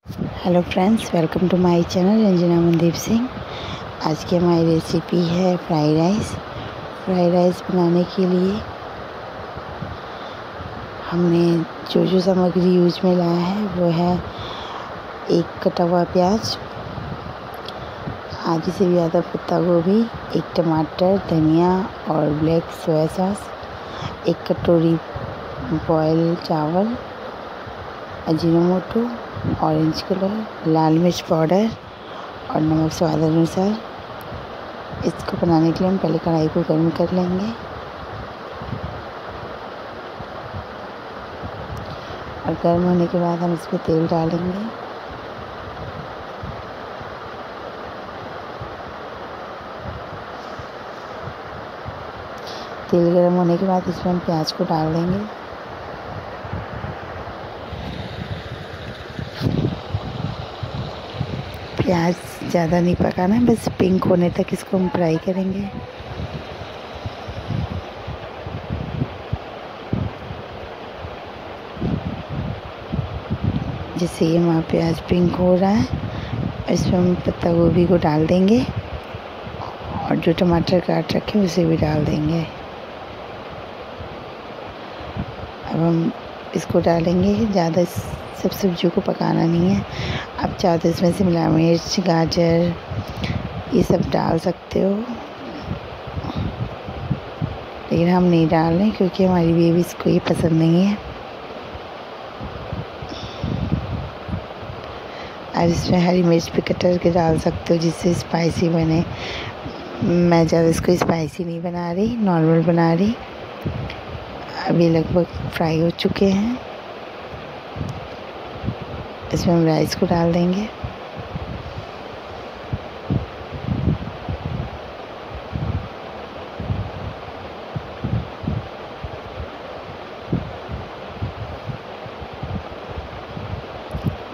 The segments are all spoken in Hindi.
Hello friends, welcome to my channel Ranjana Mandeep Singh. आज की हमारी रेसिपी है फ्राइड राइस। फ्राइड राइस बनाने के लिए हमने जो सामग्री यूज में लाया है वो है एक कटा हुआ प्याज, आधी से भी ज़्यादा पत्ता गोभी, एक टमाटर, धनिया और ब्लैक सोया सॉस, एक कटोरी बॉयल चावल, अजीनोमोटो, ऑरेंज कलर, लाल मिर्च पाउडर और नमक स्वाद अनुसार। इसको बनाने के लिए हम पहले कढ़ाई को गर्म कर लेंगे और गर्म होने के बाद हम इसमें तेल डालेंगे। तेल गर्म होने के बाद इसमें हम प्याज को डाल देंगे। प्याज ज़्यादा नहीं पकाना है, बस पिंक होने तक इसको हम फ्राई करेंगे। जैसे ये हमारा प्याज पिंक हो रहा है, इसमें हम पत्ता गोभी को डाल देंगे और जो टमाटर काट रखे उसे भी डाल देंगे। अब हम इसको डालेंगे, ज़्यादा सब सब्जियों को पकाना नहीं है। आप चाहो तो इसमें शिमला मिर्च, गाजर ये सब डाल सकते हो, लेकिन हम नहीं डाल रहे क्योंकि हमारी बेबीज़ को ये पसंद नहीं है। आप इसमें हरी मिर्च भी कटर के डाल सकते हो जिससे स्पाइसी बने। मैं ज़्यादा इसको स्पाइसी नहीं बना रही, नॉर्मल बना रही। अभी लगभग फ्राई हो चुके हैं। इसमें हम राइस को डाल देंगे।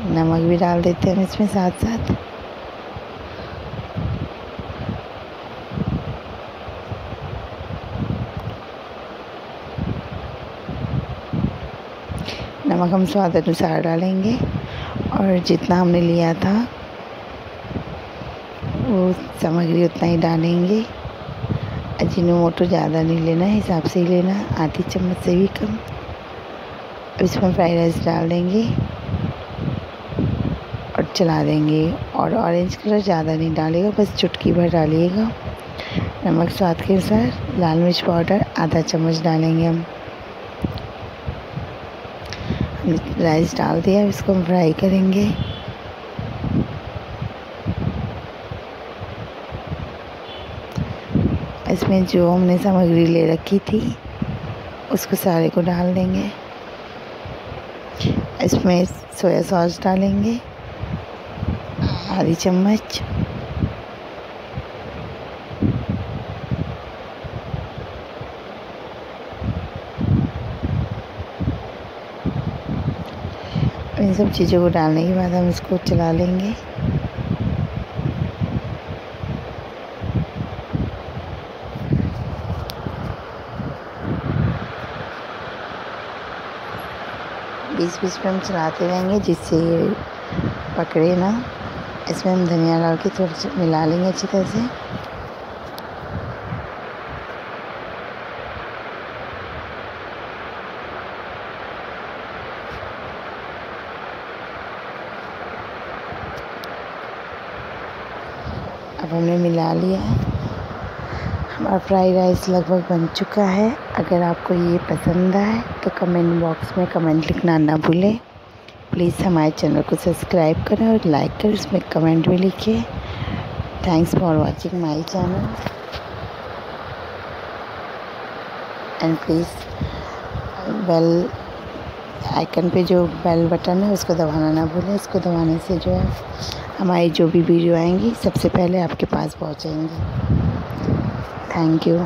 नमक भी डाल देते हैं हम इसमें साथ साथ। नमक हम स्वाद अनुसार डालेंगे और जितना हमने लिया था वो सामग्री उतना ही डालेंगे। अजीनोमोटो ज़्यादा नहीं लेना, हिसाब से ही लेना, आधी चम्मच से भी कम। अब इसमें फ्राइड राइस डाल देंगे और चला देंगे। और ऑरेंज कलर ज़्यादा नहीं डालेगा, बस चुटकी भर डालिएगा। नमक स्वाद के अनुसार, लाल मिर्च पाउडर आधा चम्मच डालेंगे हम। राइस डाल दिया, इसको हम फ्राई करेंगे। इसमें जो हमने सामग्री ले रखी थी उसको सारे को डाल देंगे। इसमें सोया सॉस डालेंगे आधी चम्मच, इन सब चीज़ों को डालने के बाद हम इसको चला लेंगे। बीच बीच में हम चलाते रहेंगे जिससे ये पकड़े ना। इसमें हम धनिया डाल के थोड़ा मिला लेंगे अच्छी तरह से। अब हमने मिला लिया है। हमारा फ्राइड राइस लगभग बन चुका है। अगर आपको ये पसंद आए तो कमेंट बॉक्स में कमेंट लिखना ना भूलें। प्लीज़ हमारे चैनल को सब्सक्राइब करें और लाइक करें, उसमें कमेंट भी लिखिए। Thanks for watching my channel and please bell icon पे जो बेल बटन है उसको दबाना ना भूलें। इसको दबाने से जो है हमारी जो भी वीडियो आएंगी सबसे पहले आपके पास पहुंचेंगी। Thank you.